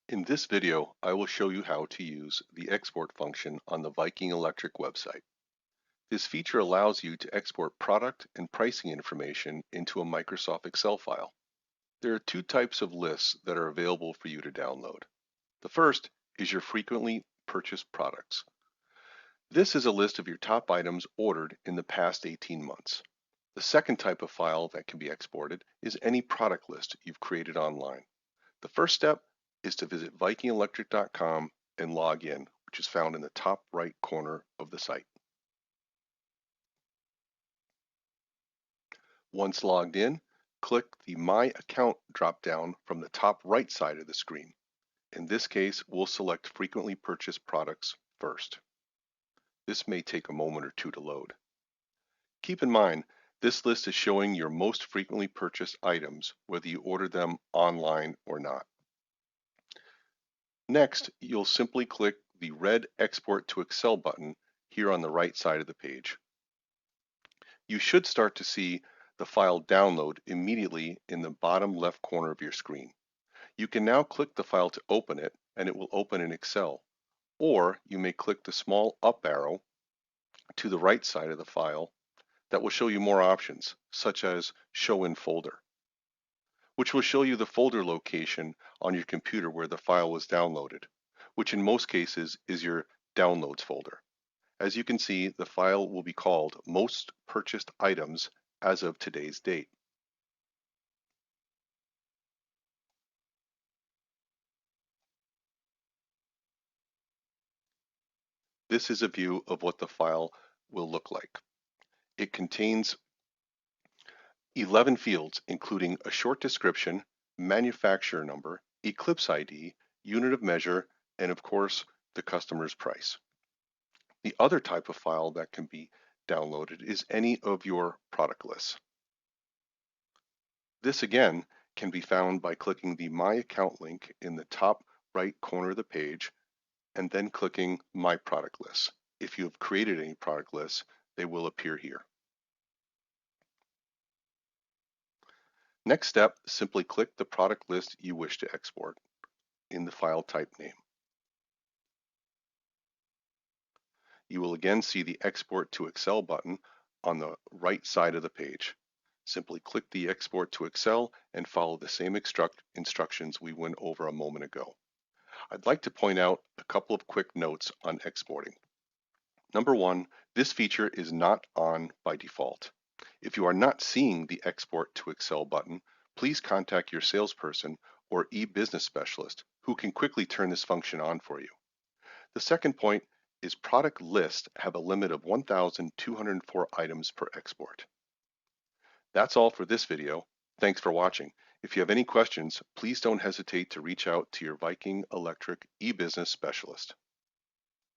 In this video, I will show you how to use the export function on the Viking Electric website. This feature allows you to export product and pricing information into a Microsoft Excel file. There are two types of lists that are available for you to download. The first is your frequently purchased products. This is a list of your top items ordered in the past 18 months. The second type of file that can be exported is any product list you've created online. The first step is to visit VikingElectric.com and log in, which is found in the top right corner of the site. Once logged in, click the My Account drop-down from the top right side of the screen. In this case, we'll select Frequently Purchased Products first. This may take a moment or two to load. Keep in mind, this list is showing your most frequently purchased items, whether you order them online or not. Next, you'll simply click the red Export to Excel button here on the right side of the page. You should start to see the file download immediately in the bottom left corner of your screen. You can now click the file to open it, and it will open in Excel. Or you may click the small up arrow to the right side of the file that will show you more options, such as Show in Folder, which will show you the folder location on your computer where the file was downloaded, which in most cases is your Downloads folder. As you can see, the file will be called Most Purchased Items as of today's date. This is a view of what the file will look like. It contains 11 fields, including a short description, manufacturer number, Eclipse ID, unit of measure, and of course, the customer's price. The other type of file that can be downloaded is any of your product lists. This again can be found by clicking the My Account link in the top right corner of the page and then clicking My Product Lists. If you have created any product lists, they will appear here. Next step, simply click the product list you wish to export in the file type name. You will again see the Export to Excel button on the right side of the page. Simply click the Export to Excel and follow the same instructions we went over a moment ago. I'd like to point out a couple of quick notes on exporting. Number one, this feature is not on by default. If you are not seeing the Export to Excel button, please contact your salesperson or eBusiness specialist who can quickly turn this function on for you. The second point is product lists have a limit of 1,204 items per export. That's all for this video. Thanks for watching. If you have any questions, please don't hesitate to reach out to your Viking Electric eBusiness specialist.